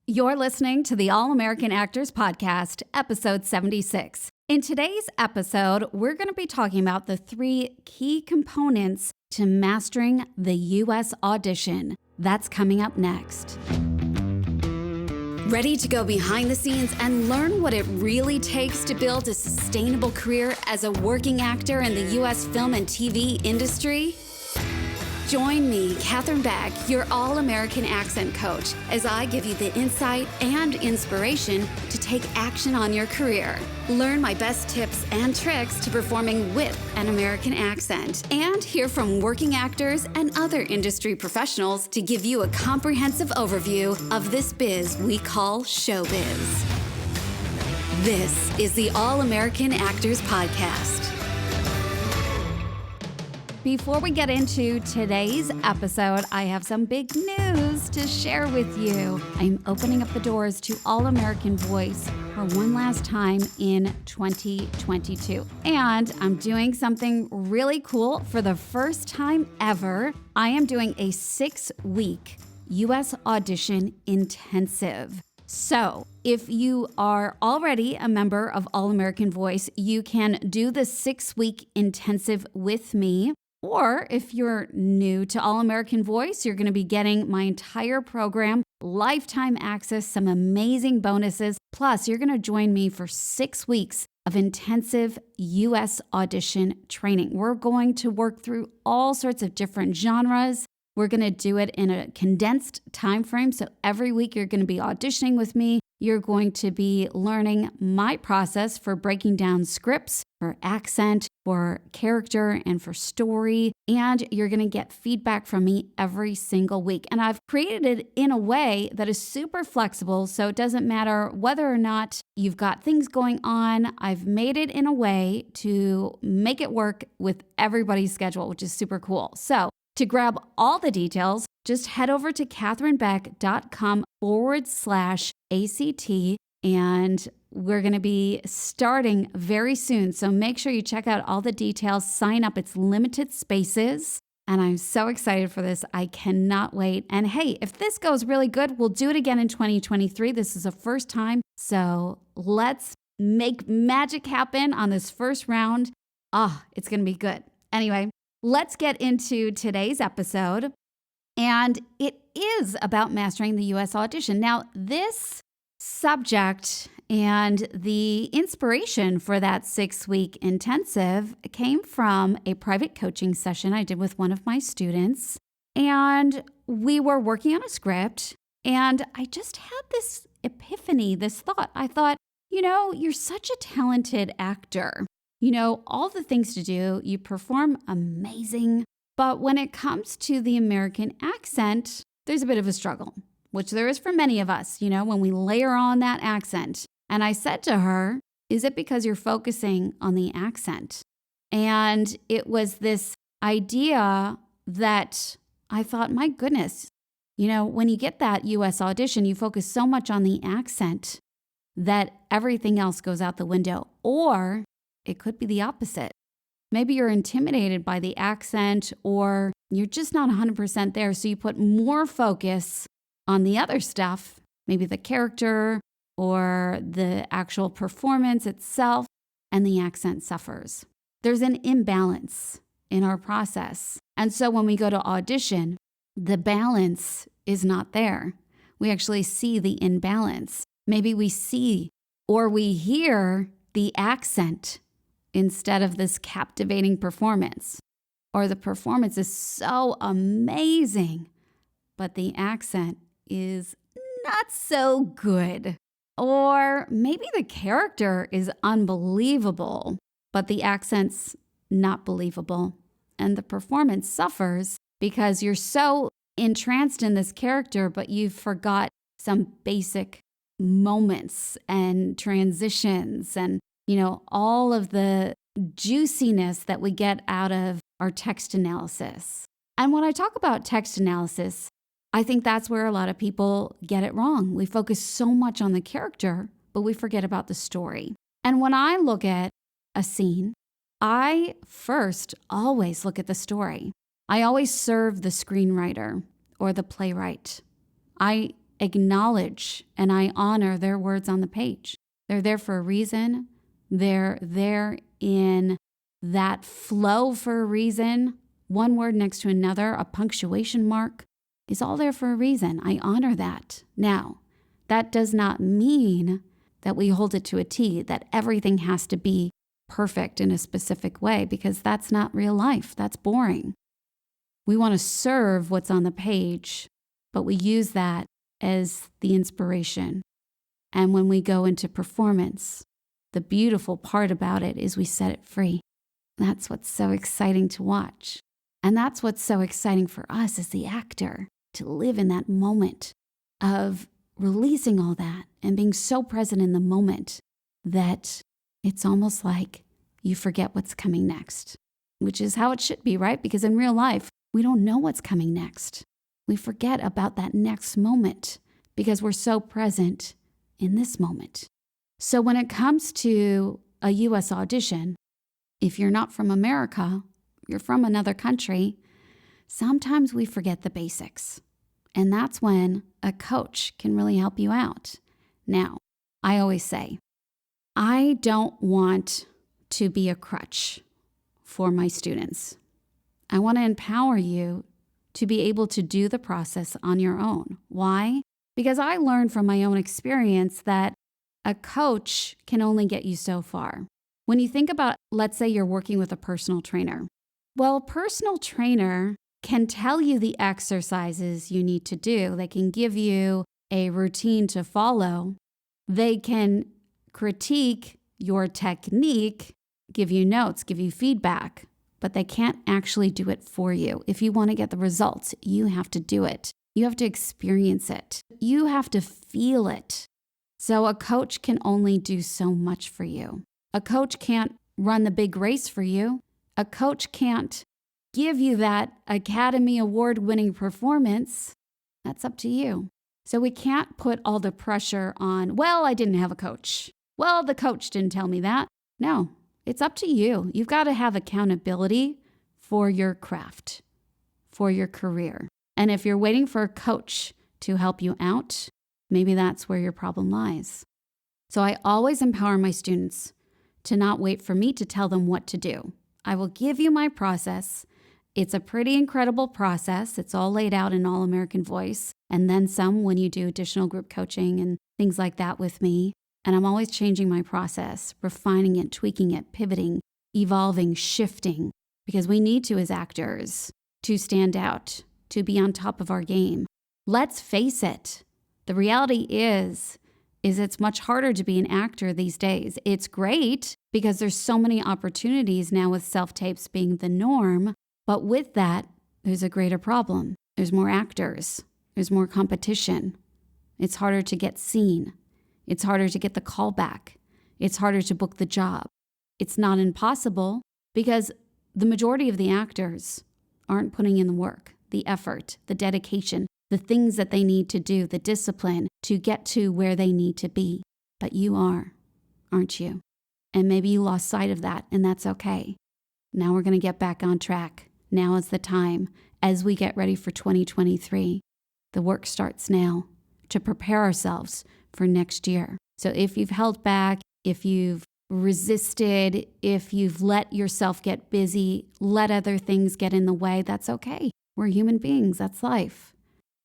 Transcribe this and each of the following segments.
You're listening to the All-American Actors Podcast, episode 76. In today's episode, we're going to be talking about the 3 key components to mastering the U.S. audition. That's coming up next. Ready to go behind the scenes and learn what it really takes to build a sustainable career as a working actor in the U.S. film and TV industry? Join me, Katherine Beck, your All-American accent coach, as I give you the insight and inspiration to take action on your career. Learn my best tips and tricks to performing with an American accent, and hear from working actors and other industry professionals to give you a comprehensive overview of this biz we call showbiz. This is the All-American Actors Podcast. Before we get into today's episode, I have some big news to share with you. I'm opening up the doors to All-American Voice for one last time in 2022. And I'm doing something really cool for the first time ever. I am doing a 6-week U.S. Audition Intensive. So if you are already a member of All-American Voice, you can do the 6-week intensive with me. Or if you're new to All-American Voice, you're going to be getting my entire program, lifetime access, some amazing bonuses. Plus, you're going to join me for 6 weeks of intensive U.S. audition training. We're going to work through all sorts of different genres. We're going to do it in a condensed time frame. So every week you're going to be auditioning with me. You're going to be learning my process for breaking down scripts, for accent, for character, and for story. And you're going to get feedback from me every single week. And I've created it in a way that is super flexible. So it doesn't matter whether or not you've got things going on. I've made it in a way to make it work with everybody's schedule, which is super cool. So to grab all the details, just head over to katherinebeck.com/ACT, and we're going to be starting very soon. So make sure you check out all the details, sign up. It's limited spaces, and I'm so excited for this. I cannot wait. And hey, if this goes really good, we'll do it again in 2023. This is the first time. So let's make magic happen on this first round. It's going to be good. Anyway, let's get into today's episode, and it is about mastering the U.S. audition. Now, this subject and the inspiration for that 6-week intensive came from a private coaching session I did with one of my students, and we were working on a script, and I just had this epiphany, this thought. I thought, you're such a talented actor. All the things to do, you perform amazing. But when it comes to the American accent, there's a bit of a struggle, which there is for many of us, when we layer on that accent. And I said to her, is it because you're focusing on the accent? And it was this idea that I thought, my goodness, when you get that U.S. audition, you focus so much on the accent that everything else goes out the window. Or it could be the opposite. Maybe you're intimidated by the accent, or you're just not 100% there. So you put more focus on the other stuff, maybe the character or the actual performance itself, and the accent suffers. There's an imbalance in our process. And so when we go to audition, the balance is not there. We actually see the imbalance. Maybe we see or we hear the accent instead of this captivating performance. Or the performance is so amazing, but the accent is not so good. Or maybe the character is unbelievable, but the accent's not believable. And the performance suffers because you're so entranced in this character, but you forgot some basic moments and transitions and all of the juiciness that we get out of our text analysis. And when I talk about text analysis, I think that's where a lot of people get it wrong. We focus so much on the character, but we forget about the story. And when I look at a scene, I first always look at the story. I always serve the screenwriter or the playwright. I acknowledge and I honor their words on the page. They're there for a reason. They're there in that flow for a reason. One word next to another, a punctuation mark is all there for a reason. I honor that. Now, that does not mean that we hold it to a T, that everything has to be perfect in a specific way, because that's not real life. That's boring. We want to serve what's on the page, but we use that as the inspiration. And when we go into performance, the beautiful part about it is we set it free. That's what's so exciting to watch. And that's what's so exciting for us as the actor, to live in that moment of releasing all that and being so present in the moment that it's almost like you forget what's coming next, which is how it should be, right? Because in real life, we don't know what's coming next. We forget about that next moment because we're so present in this moment. So when it comes to a U.S. audition, if you're not from America, you're from another country, sometimes we forget the basics. And that's when a coach can really help you out. Now, I always say, I don't want to be a crutch for my students. I want to empower you to be able to do the process on your own. Why? Because I learned from my own experience that a coach can only get you so far. When you think about, let's say you're working with a personal trainer. Well, a personal trainer can tell you the exercises you need to do. They can give you a routine to follow. They can critique your technique, give you notes, give you feedback, but they can't actually do it for you. If you want to get the results, you have to do it. You have to experience it. You have to feel it. So a coach can only do so much for you. A coach can't run the big race for you. A coach can't give you that Academy Award-winning performance. That's up to you. So we can't put all the pressure on, well, I didn't have a coach. Well, the coach didn't tell me that. No, it's up to you. You've got to have accountability for your craft, for your career. And if you're waiting for a coach to help you out, maybe that's where your problem lies. So I always empower my students to not wait for me to tell them what to do. I will give you my process. It's a pretty incredible process. It's all laid out in AllAmerican Voice, and then some when you do additional group coaching and things like that with me. And I'm always changing my process, refining it, tweaking it, pivoting, evolving, shifting, because we need to as actors to stand out, to be on top of our game. Let's face it. The reality is it's much harder to be an actor these days. It's great because there's so many opportunities now with self-tapes being the norm. But with that, there's a greater problem. There's more actors. There's more competition. It's harder to get seen. It's harder to get the callback. It's harder to book the job. It's not impossible because the majority of the actors aren't putting in the work, the effort, the dedication, the things that they need to do, the discipline to get to where they need to be. But you are, aren't you? And maybe you lost sight of that, and that's okay. Now we're going to get back on track. Now is the time as we get ready for 2023. The work starts now to prepare ourselves for next year. So if you've held back, if you've resisted, if you've let yourself get busy, let other things get in the way, that's okay. We're human beings. That's life.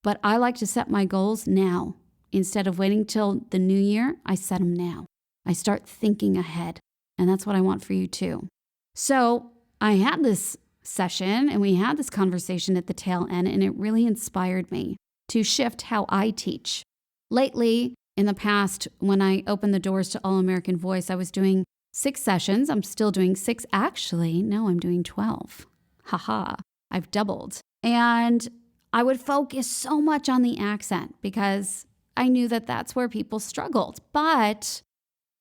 But I like to set my goals now. Instead of waiting till the new year, I set them now. I start thinking ahead. And that's what I want for you too. So I had this session and we had this conversation at the tail end, and it really inspired me to shift how I teach. Lately, in the past, when I opened the doors to AllAmerican Voice, I was doing 6 sessions. I'm still doing 6. Actually, no, I'm doing 12. Haha, I've doubled. And I would focus so much on the accent because I knew that that's where people struggled. But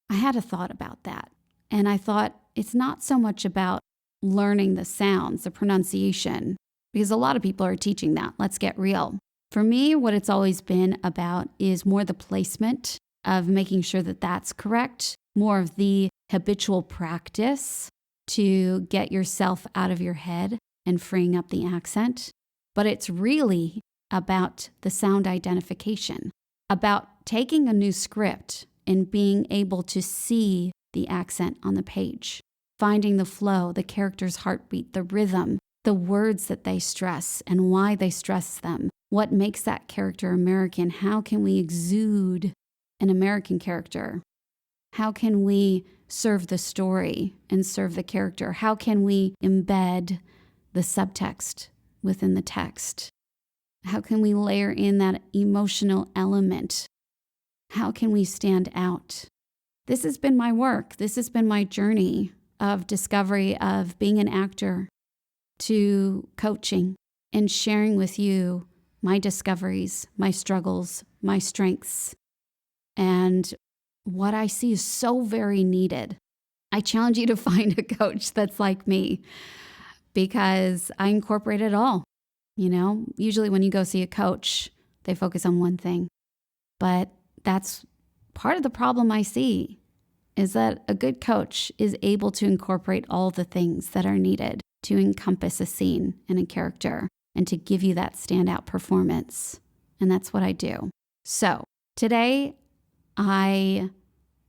I had a thought about that. And I thought it's not so much about learning the sounds, the pronunciation, because a lot of people are teaching that. Let's get real. For me, what it's always been about is more the placement of making sure that that's correct, more of the habitual practice to get yourself out of your head and freeing up the accent. But it's really about the sound identification. about taking a new script and being able to see the accent on the page, finding the flow, the character's heartbeat, the rhythm, the words that they stress and why they stress them. What makes that character American? How can we exude an American character? How can we serve the story and serve the character? How can we embed the subtext within the text? How can we layer in that emotional element? How can we stand out? This has been my work. This has been my journey of discovery of being an actor to coaching and sharing with you my discoveries, my struggles, my strengths, and what I see is so very needed. I challenge you to find a coach that's like me because I incorporate it all. Usually when you go see a coach, they focus on one thing. But that's part of the problem I see is that a good coach is able to incorporate all the things that are needed to encompass a scene and a character and to give you that standout performance. And that's what I do. So today, I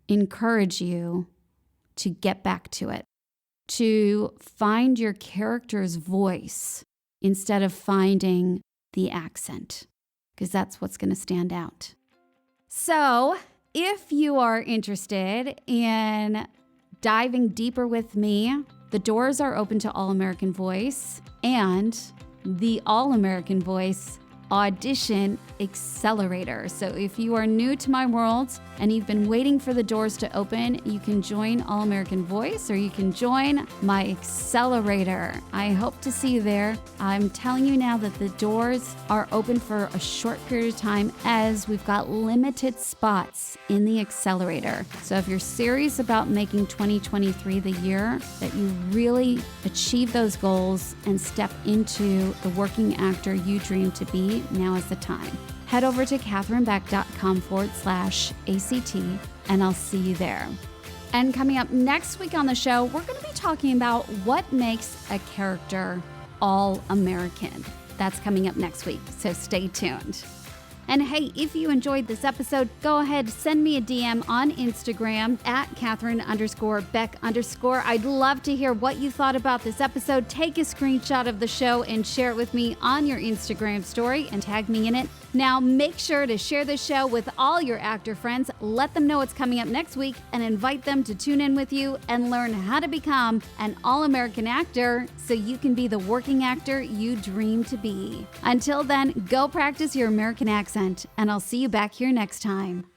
encourage you to get back to it, to find your character's voice instead of finding the accent, because that's what's going to stand out. So if you are interested in diving deeper with me, the doors are open to AllAmerican Voice and the AllAmerican Voice Audition Accelerator. So if you are new to my world and you've been waiting for the doors to open, you can join AllAmerican Voice or you can join my Accelerator. I hope to see you there. I'm telling you now that the doors are open for a short period of time as we've got limited spots in the Accelerator. So if you're serious about making 2023 the year that you really achieve those goals and step into the working actor you dream to be, now is the time. Head over to katherinebeck.com/ACT and I'll see you there. And coming up next week on the show, we're going to be talking about what makes a character all-American. That's coming up next week, so stay tuned. And hey, if you enjoyed this episode, go ahead, send me a DM on Instagram at Katherine_Beck_. I'd love to hear what you thought about this episode. Take a screenshot of the show and share it with me on your Instagram story and tag me in it. Now, make sure to share the show with all your actor friends. Let them know what's coming up next week and invite them to tune in with you and learn how to become an all-American actor so you can be the working actor you dream to be. Until then, go practice your American accent, and I'll see you back here next time.